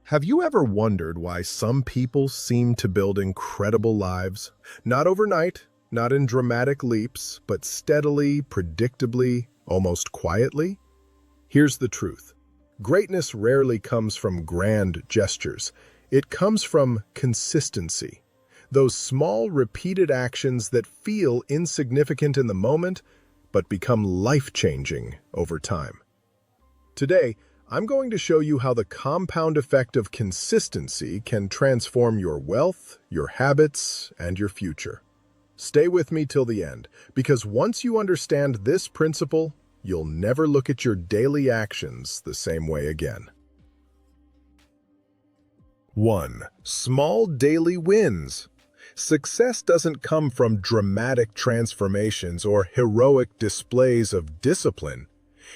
Have you ever wondered why some people seem to build incredible lives? Not overnight, not in dramatic leaps, but steadily, predictably, almost quietly? Here's the truth. Greatness rarely comes from grand gestures. It comes from consistency. Those small, repeated actions that feel insignificant in the moment, but become life-changing over time. Today, I'm going to show you how the compound effect of consistency can transform your wealth, your habits, and your future. Stay with me till the end, because once you understand this principle, you'll never look at your daily actions the same way again. 1. Small daily wins. Success doesn't come from dramatic transformations or heroic displays of discipline.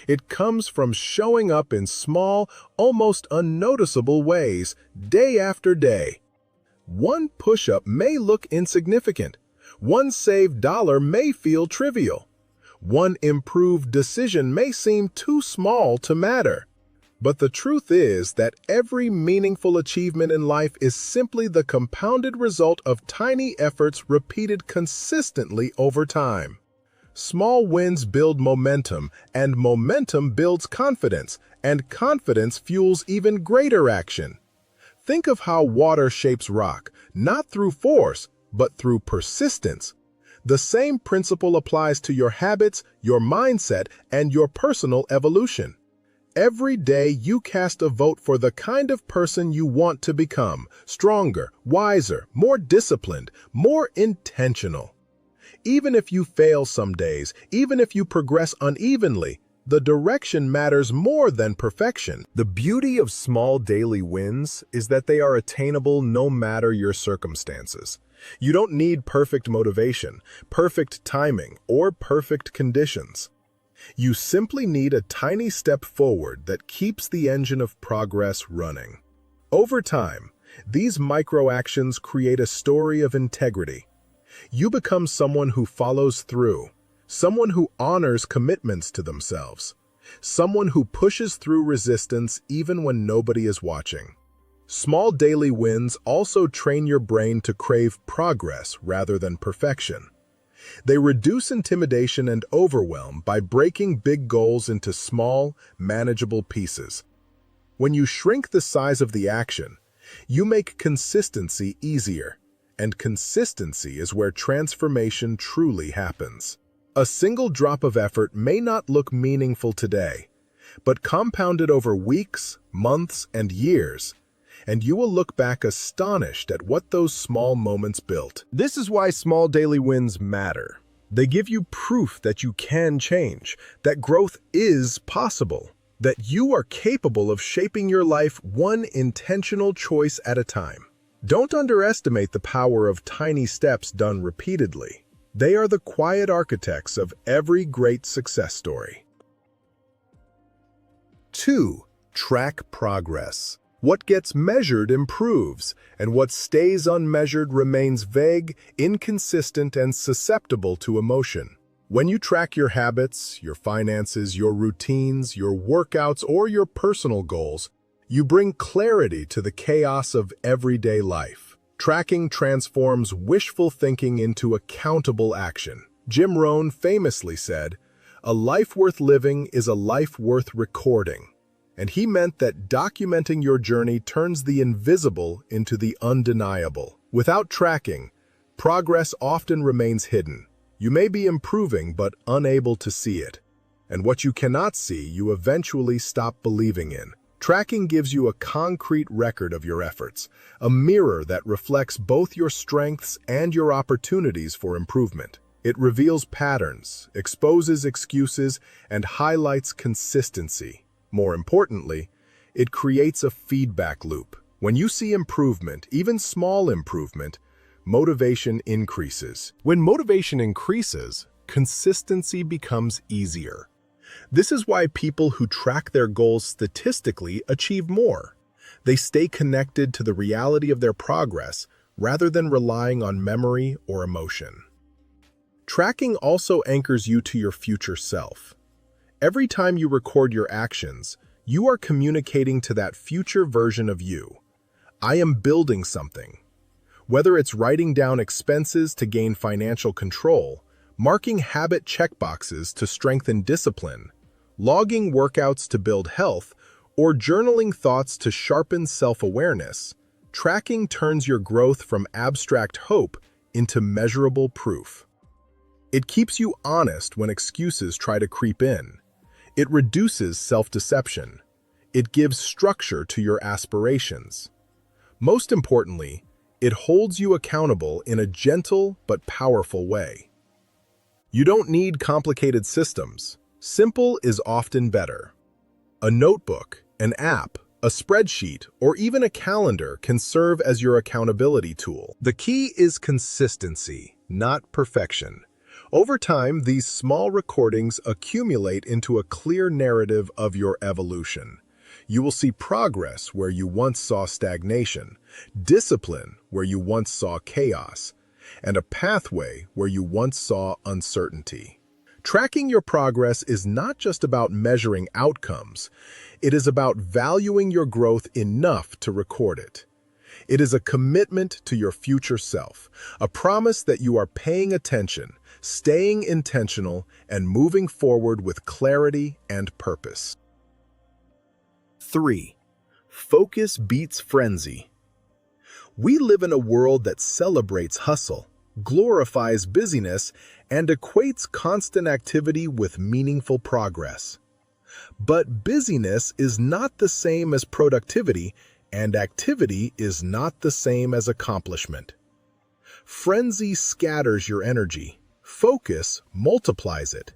It comes from showing up in small, almost unnoticeable ways, day after day. One push-up may look insignificant. One saved dollar may feel trivial. One improved decision may seem too small to matter. But the truth is that every meaningful achievement in life is simply the compounded result of tiny efforts repeated consistently over time. Small wins build momentum, and momentum builds confidence, and confidence fuels even greater action. Think of how water shapes rock, not through force, but through persistence. The same principle applies to your habits, your mindset, and your personal evolution. Every day you cast a vote for the kind of person you want to become: stronger, wiser, more disciplined, more intentional. Even if you fail some days, even if you progress unevenly, the direction matters more than perfection. The beauty of small daily wins is that they are attainable no matter your circumstances. You don't need perfect motivation, perfect timing, or perfect conditions. You simply need a tiny step forward that keeps the engine of progress running. Over time, these micro-actions create a story of integrity. You become someone who follows through, someone who honors commitments to themselves, someone who pushes through resistance even when nobody is watching. Small daily wins also train your brain to crave progress rather than perfection. They reduce intimidation and overwhelm by breaking big goals into small, manageable pieces. When you shrink the size of the action, you make consistency easier, and consistency is where transformation truly happens. A single drop of effort may not look meaningful today, but compounded over weeks, months, and years, and you will look back astonished at what those small moments built. This is why small daily wins matter. They give you proof that you can change, that growth is possible, that you are capable of shaping your life one intentional choice at a time. Don't underestimate the power of tiny steps done repeatedly. They are the quiet architects of every great success story. 2. Track progress. What gets measured improves, and what stays unmeasured remains vague, inconsistent, and susceptible to emotion. When you track your habits, your finances, your routines, your workouts, or your personal goals, you bring clarity to the chaos of everyday life. Tracking transforms wishful thinking into accountable action. Jim Rohn famously said, "A life worth living is a life worth recording." And he meant that documenting your journey turns the invisible into the undeniable. Without tracking, progress often remains hidden. You may be improving but unable to see it. And what you cannot see, you eventually stop believing in. Tracking gives you a concrete record of your efforts, a mirror that reflects both your strengths and your opportunities for improvement. It reveals patterns, exposes excuses, and highlights consistency. More importantly, it creates a feedback loop. When you see improvement, even small improvement, motivation increases. When motivation increases, consistency becomes easier. This is why people who track their goals statistically achieve more. They stay connected to the reality of their progress rather than relying on memory or emotion. Tracking also anchors you to your future self. Every time you record your actions, You are communicating to that future version of you. I am building something. Whether it's writing down expenses to gain financial control, marking habit checkboxes to strengthen discipline, logging workouts to build health, or journaling thoughts to sharpen self-awareness, tracking turns your growth from abstract hope into measurable proof. It keeps you honest when excuses try to creep in. It reduces self-deception. It gives structure to your aspirations. Most importantly, it holds you accountable in a gentle but powerful way. You don't need complicated systems. Simple is often better. A notebook, an app, a spreadsheet, or even a calendar can serve as your accountability tool. The key is consistency, not perfection. Over time, these small recordings accumulate into a clear narrative of your evolution. You will see progress where you once saw stagnation, discipline where you once saw chaos, and a pathway where you once saw uncertainty. Tracking your progress is not just about measuring outcomes. It is about valuing your growth enough to record it. It is a commitment to your future self, a promise that you are paying attention, staying intentional, and moving forward with clarity and purpose. 3. Focus beats frenzy. We live in a world that celebrates hustle, glorifies busyness, and equates constant activity with meaningful progress. But busyness is not the same as productivity, and activity is not the same as accomplishment. Frenzy scatters your energy. Focus multiplies it.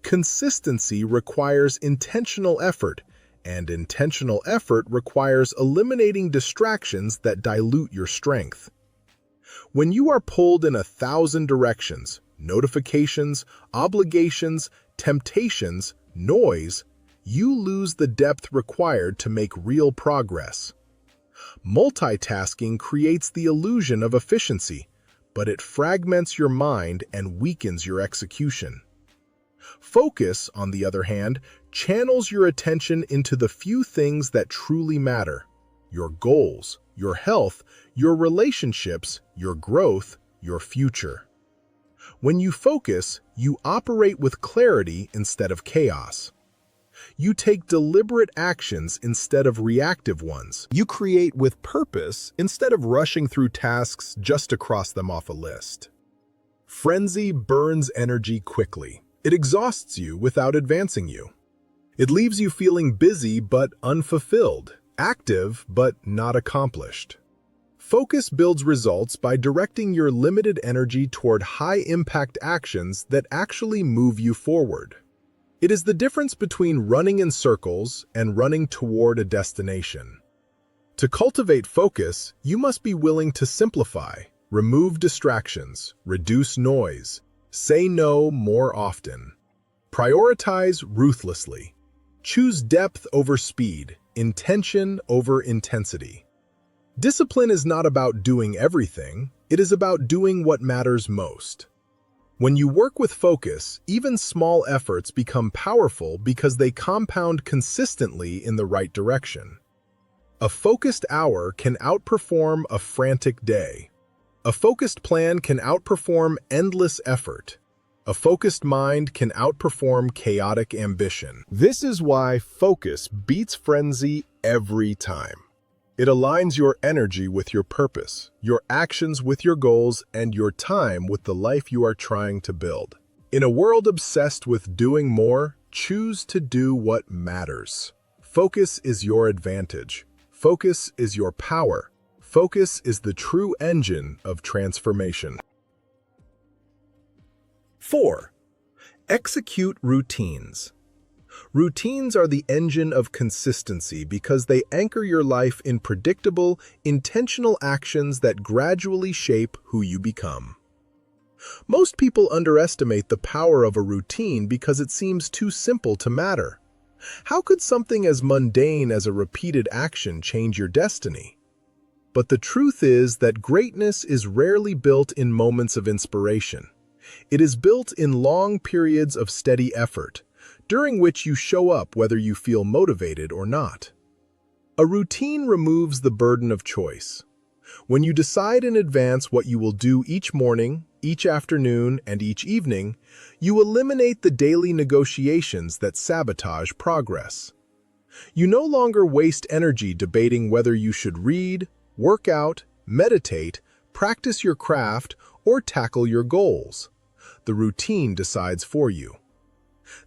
Consistency requires intentional effort, and intentional effort requires eliminating distractions that dilute your strength. When you are pulled in 1,000 directions, notifications, obligations, temptations, noise, you lose the depth required to make real progress. Multitasking creates the illusion of efficiency, but it fragments your mind and weakens your execution. Focus, on the other hand, channels your attention into the few things that truly matter: your goals, your health, your relationships, your growth, your future. When you focus, you operate with clarity instead of chaos. You take deliberate actions instead of reactive ones. You create with purpose instead of rushing through tasks just to cross them off a list. Frenzy burns energy quickly. It exhausts you without advancing you. It leaves you feeling busy but unfulfilled, active but not accomplished. Focus builds results by directing your limited energy toward high-impact actions that actually move you forward. It is the difference between running in circles and running toward a destination. To cultivate focus, you must be willing to simplify, remove distractions, reduce noise, say no more often. Prioritize ruthlessly. Choose depth over speed, intention over intensity. Discipline is not about doing everything, it is about doing what matters most. When you work with focus, even small efforts become powerful because they compound consistently in the right direction. A focused hour can outperform a frantic day. A focused plan can outperform endless effort. A focused mind can outperform chaotic ambition. This is why focus beats frenzy every time. It aligns your energy with your purpose, your actions with your goals, and your time with the life you are trying to build. In a world obsessed with doing more, choose to do what matters. Focus is your advantage. Focus is your power. Focus is the true engine of transformation. 4. Execute routines. Routines are the engine of consistency because they anchor your life in predictable, intentional actions that gradually shape who you become. Most people underestimate the power of a routine because it seems too simple to matter. How could something as mundane as a repeated action change your destiny? But the truth is that greatness is rarely built in moments of inspiration. It is built in long periods of steady effort, during which you show up whether you feel motivated or not. A routine removes the burden of choice. When you decide in advance what you will do each morning, each afternoon, and each evening, you eliminate the daily negotiations that sabotage progress. You no longer waste energy debating whether you should read, work out, meditate, practice your craft, or tackle your goals. The routine decides for you.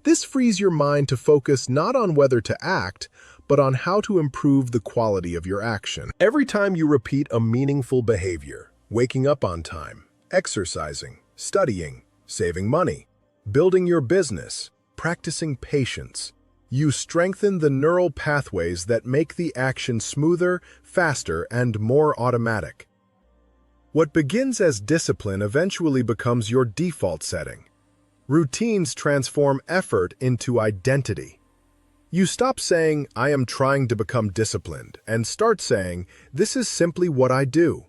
This frees your mind to focus not on whether to act, but on how to improve the quality of your action. Every time you repeat a meaningful behavior, waking up on time, exercising, studying, saving money, building your business, practicing patience, you strengthen the neural pathways that make the action smoother, faster, and more automatic. What begins as discipline eventually becomes your default setting. Routines transform effort into identity. You stop saying, "I am trying to become disciplined," and start saying, "This is simply what I do."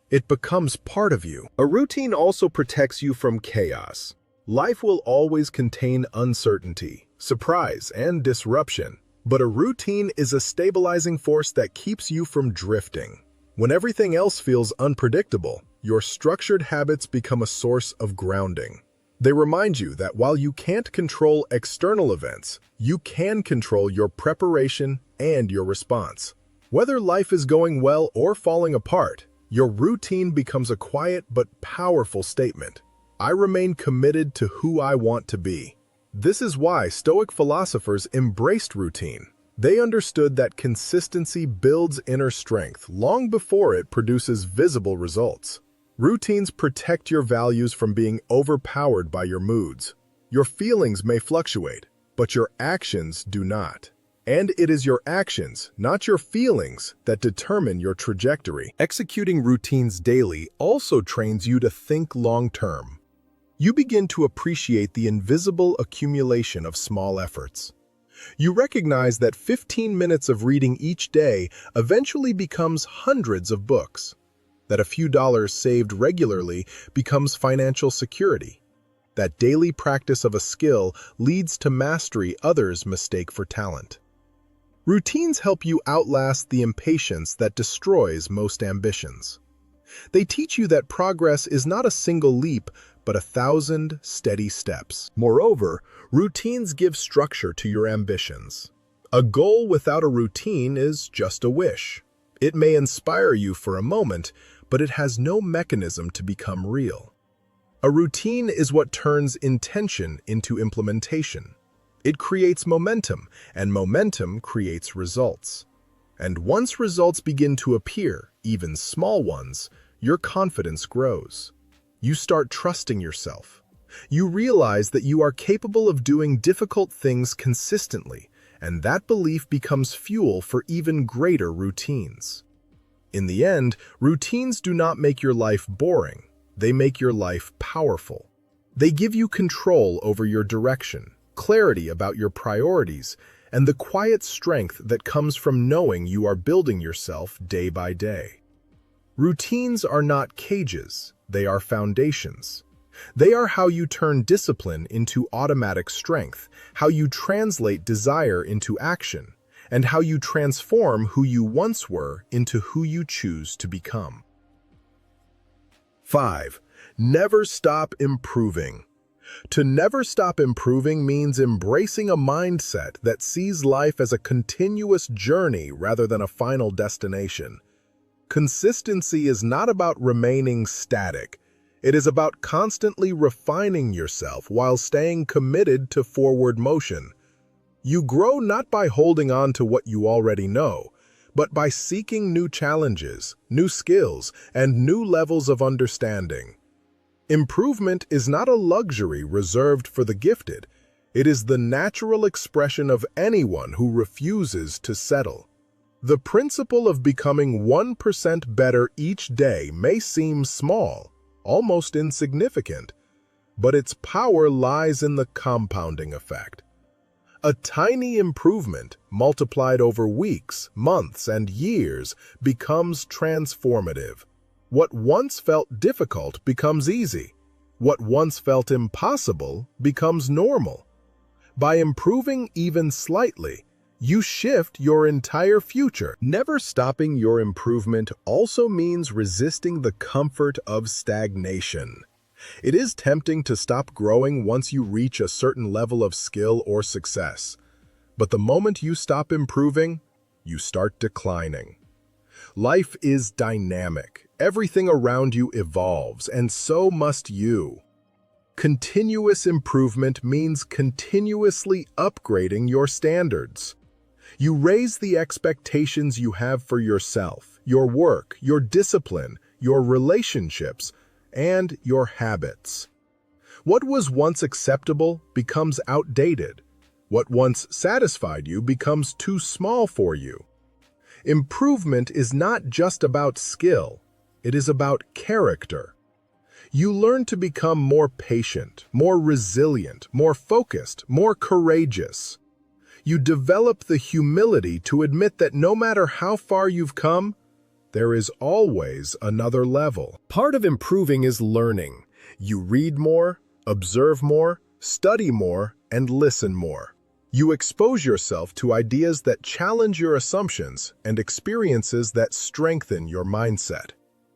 It becomes part of you. A routine also protects you from chaos. Life will always contain uncertainty, surprise, and disruption. But a routine is a stabilizing force that keeps you from drifting. When everything else feels unpredictable, your structured habits become a source of grounding. They remind you that while you can't control external events, you can control your preparation and your response. Whether life is going well or falling apart, your routine becomes a quiet but powerful statement. I remain committed to who I want to be. This is why Stoic philosophers embraced routine. They understood that consistency builds inner strength long before it produces visible results. Routines protect your values from being overpowered by your moods. Your feelings may fluctuate, but your actions do not. And it is your actions, not your feelings, that determine your trajectory. Executing routines daily also trains you to think long-term. You begin to appreciate the invisible accumulation of small efforts. You recognize that 15 minutes of reading each day eventually becomes hundreds of books, that a few dollars saved regularly becomes financial security, that daily practice of a skill leads to mastery others mistake for talent. Routines help you outlast the impatience that destroys most ambitions. They teach you that progress is not a single leap, but 1,000 steady steps. Moreover, routines give structure to your ambitions. A goal without a routine is just a wish. It may inspire you for a moment, but it has no mechanism to become real. A routine is what turns intention into implementation. It creates momentum, and momentum creates results. And once results begin to appear, even small ones, your confidence grows. You start trusting yourself. You realize that you are capable of doing difficult things consistently, and that belief becomes fuel for even greater routines. In the end, routines do not make your life boring. They make your life powerful. They give you control over your direction, clarity about your priorities, and the quiet strength that comes from knowing you are building yourself day by day. Routines are not cages, they are foundations. They are how you turn discipline into automatic strength, how you translate desire into action, and how you transform who you once were into who you choose to become. 5. Never stop improving. To never stop improving means embracing a mindset that sees life as a continuous journey rather than a final destination. Consistency is not about remaining static. It is about constantly refining yourself while staying committed to forward motion. You grow not by holding on to what you already know, but by seeking new challenges, new skills, and new levels of understanding. Improvement is not a luxury reserved for the gifted. It is the natural expression of anyone who refuses to settle. The principle of becoming 1% better each day may seem small, almost insignificant, but its power lies in the compounding effect. A tiny improvement, multiplied over weeks, months, and years, becomes transformative. What once felt difficult becomes easy. What once felt impossible becomes normal. By improving even slightly, you shift your entire future. Never stopping your improvement also means resisting the comfort of stagnation. It is tempting to stop growing once you reach a certain level of skill or success. But the moment you stop improving, you start declining. Life is dynamic. Everything around you evolves, and so must you. Continuous improvement means continuously upgrading your standards. You raise the expectations you have for yourself, your work, your discipline, your relationships, and your habits. What was once acceptable becomes outdated. What once satisfied you becomes too small for you. Improvement is not just about skill, it is about character. You learn to become more patient, more resilient, more focused, more courageous. You develop the humility to admit that no matter how far you've come, there is always another level. Part of improving is learning. You read more, observe more, study more, and listen more. You expose yourself to ideas that challenge your assumptions and experiences that strengthen your mindset.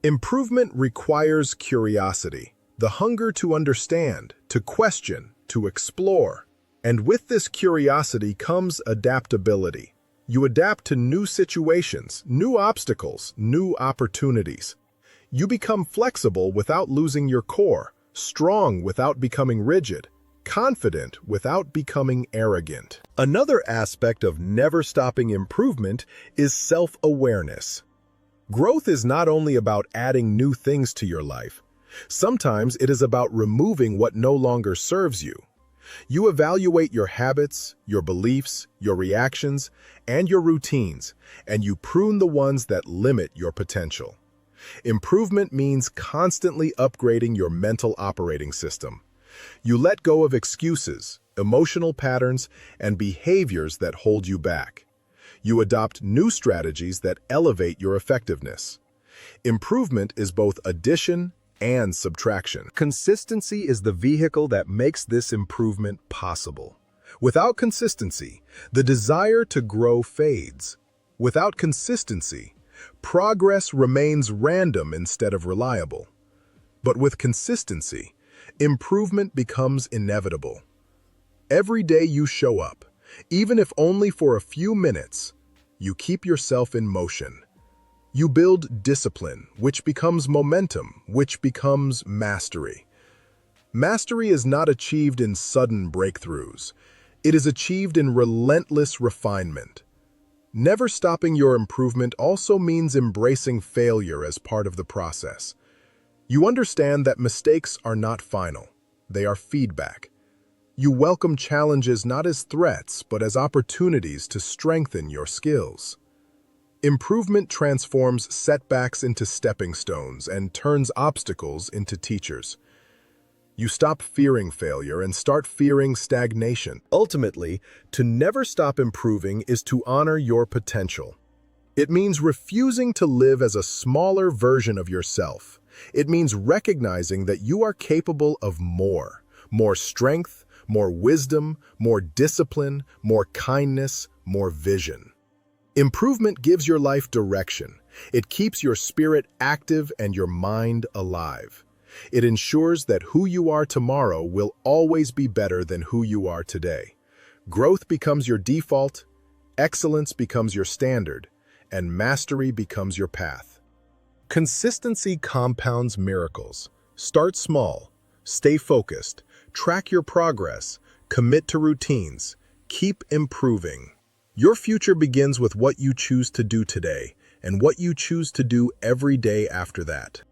Improvement requires curiosity, the hunger to understand, to question, to explore. And with this curiosity comes adaptability. You adapt to new situations, new obstacles, new opportunities. You become flexible without losing your core, strong without becoming rigid, confident without becoming arrogant. Another aspect of never stopping improvement is self-awareness. Growth is not only about adding new things to your life. Sometimes it is about removing what no longer serves you. You evaluate your habits, your beliefs, your reactions, and your routines, and you prune the ones that limit your potential. Improvement means constantly upgrading your mental operating system. You let go of excuses, emotional patterns, and behaviors that hold you back. You adopt new strategies that elevate your effectiveness. Improvement is both addition and subtraction. Consistency is the vehicle that makes this improvement possible. Without consistency, the desire to grow fades. Without consistency, progress remains random instead of reliable. But with consistency, improvement becomes inevitable. Every day you show up, even if only for a few minutes, you keep yourself in motion. You build discipline, which becomes momentum, which becomes mastery. Mastery is not achieved in sudden breakthroughs. It is achieved in relentless refinement. Never stopping your improvement also means embracing failure as part of the process. You understand that mistakes are not final. They are feedback. You welcome challenges not as threats, but as opportunities to strengthen your skills. Improvement transforms setbacks into stepping stones and turns obstacles into teachers. You stop fearing failure and start fearing stagnation. Ultimately, to never stop improving is to honor your potential. It means refusing to live as a smaller version of yourself. It means recognizing that you are capable of more strength, more wisdom, more discipline, more kindness, more vision. Improvement gives your life direction. It keeps your spirit active and your mind alive. It ensures that who you are tomorrow will always be better than who you are today. Growth becomes your default, excellence becomes your standard, and mastery becomes your path. Consistency compounds miracles. Start small, stay focused, track your progress, commit to routines, keep improving. Your future begins with what you choose to do today and what you choose to do every day after that.